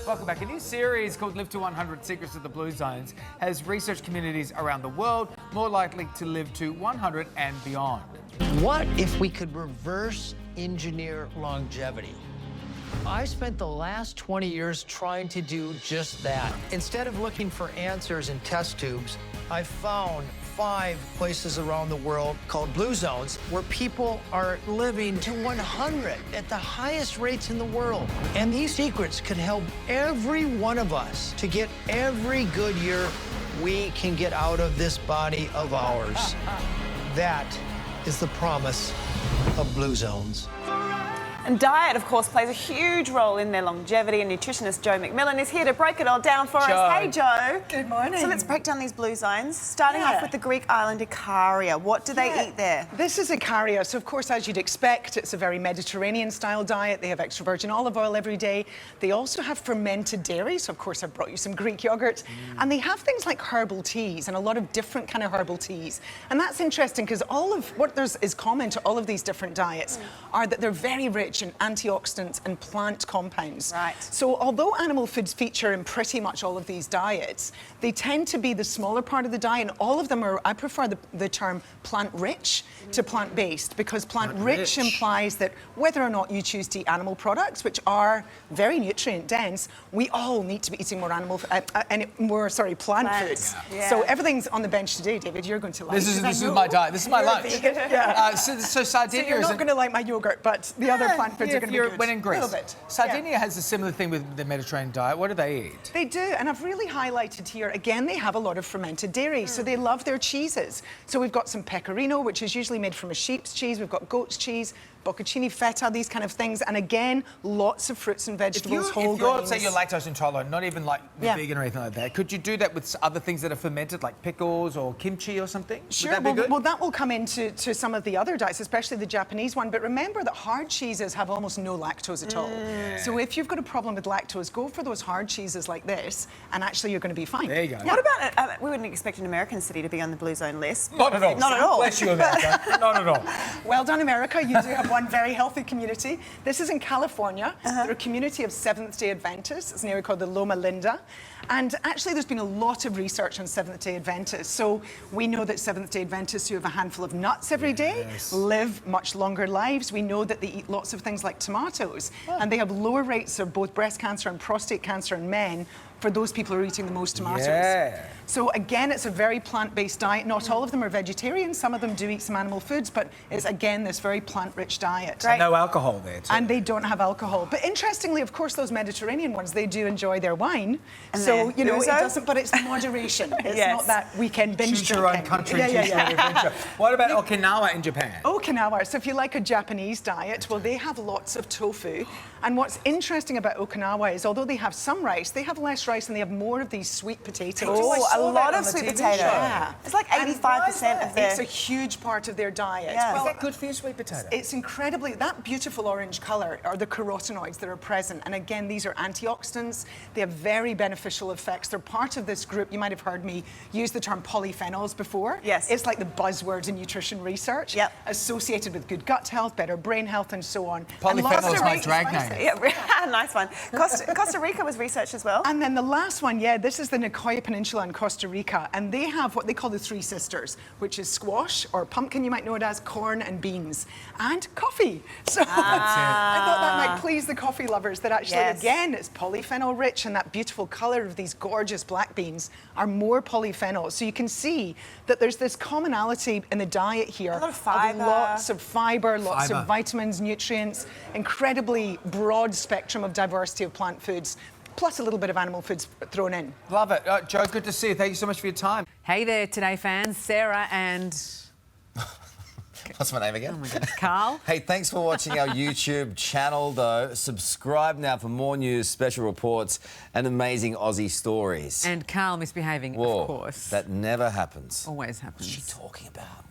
Welcome back. A new series called Live to 100 Secrets of the Blue Zones has research communities around the world more likely to live to 100 and beyond. What if we could reverse engineer longevity? I spent the last 20 years trying to do just that. Instead of looking for answers in test tubes, I found 5 places around the world called blue zones where people are living to 100 at the highest rates in the world. And these secrets could help every one of us to get every good year we can get out of this body of ours. That is the promise of blue zones. And diet, of course, plays a huge role in their longevity, and nutritionist Joe McMillan is here to break it all down for us. Hey, Joe. Good morning. So let's break down these blue zones, starting off with the Greek island Ikaria. What do they eat there? This is Ikaria. So, of course, as you'd expect, it's a very Mediterranean-style diet. They have extra virgin olive oil every day. They also have fermented dairy. So, of course, I've brought you some Greek yogurt. And they have things like herbal teas and a lot of different kind of herbal teas. And that's interesting because all of what is common to all of these different diets are that they're very rich in antioxidants and plant compounds. Right. So although animal foods feature in pretty much all of these diets, they tend to be the smaller part of the diet, and all of them are, I prefer the term plant-rich to plant-based, because plant-rich implies that whether or not you choose to eat animal products, which are very nutrient-dense, we all need to be eating more plant foods. Yeah. So everything's on the bench today, David. You're going to like This is my diet. This is my lunch. So Sardinia you're is not going to like my yogurt, but the other plant foods are going to be good. When in Greece. A little bit. Sardinia has a similar thing with the Mediterranean diet. What do they eat? They do, and I've really highlighted here, again, they have a lot of fermented dairy, so they love their cheeses. So we've got some pecorino, which is usually made from a sheep's cheese. We've got goat's cheese, bocconcini feta, these kind of things. And again, lots of fruits and vegetables, whole grains. Say you're lactose intolerant, not even like vegan or anything like that, could you do that with other things that are fermented, like pickles or kimchi or something? Sure, Would that be good? well, that will come into some of the other diets, especially the Japanese one. But remember that hard cheeses have almost no lactose at all. So if you've got a problem with lactose, go for those hard cheeses like this, and actually you're going to be fine. There you go. What about, we wouldn't expect an American city to be on the blue zone list. Not at all. Not at all. Bless you, America. Not at all. Well done, America. You do have one very healthy community. This is in California. They're a community of Seventh-day Adventists. It's nearly called the Loma Linda. And actually, there's been a lot of research on Seventh-day Adventists. So we know that Seventh-day Adventists who have a handful of nuts every day live much longer lives. We know that they eat lots of things like tomatoes. And they have lower rates of both breast cancer and prostate cancer in men for those people who are eating the most tomatoes. Yeah. So again, it's a very plant-based diet. Not all of them are vegetarian. Some of them do eat some animal foods, but it's again this very plant-rich diet. Right. No alcohol there, too. And they don't have alcohol. But interestingly, of course, those Mediterranean ones, they do enjoy their wine. And so, you know, it doesn't, but it's moderation. It's not that weekend binge Choose your own country, choose your own adventure. What about Okinawa in Japan? Okinawa. So if you like a Japanese diet, well, they have lots of tofu. And what's interesting about Okinawa is, although they have some rice, they have less rice and they have more of these sweet potatoes. Oh, a lot of sweet potato. Yeah. It's like 85% of their... It's a huge part of their diet. Yeah. Well, Is that good for your sweet potato? it's incredibly, that beautiful orange colour are the carotenoids that are present. And again, these are antioxidants. They have very beneficial effects. They're part of this group. You might have heard me use the term polyphenols before. Yes. It's like the buzzword in nutrition research. Yep. Associated with good gut health, better brain health, and so on. Polyphenol is my drag name. Yeah, nice one. Costa Rica was researched as well. And then the last one, this is the Nicoya Peninsula in Costa Rica, and they have what they call the Three Sisters, which is squash, or pumpkin you might know it as, corn and beans, and coffee. So I thought that might please the coffee lovers, that actually, again, it's polyphenol rich, and that beautiful colour of these gorgeous black beans are more polyphenols. So you can see that there's this commonality in the diet here. A lot of fibre. Lots of fibre, lots of vitamins, nutrients, incredibly broad spectrum of diversity of plant foods, plus a little bit of animal foods thrown in. Love it. Joe, good to see you. Thank you so much for your time. Hey there, Today fans. Sarah and... What's my name again? Oh my goodness, Carl. Hey, thanks for watching our YouTube channel, though. Subscribe now for more news, special reports, and amazing Aussie stories. And Carl misbehaving, Whoa, of course. that never happens. Always happens. What's she talking about?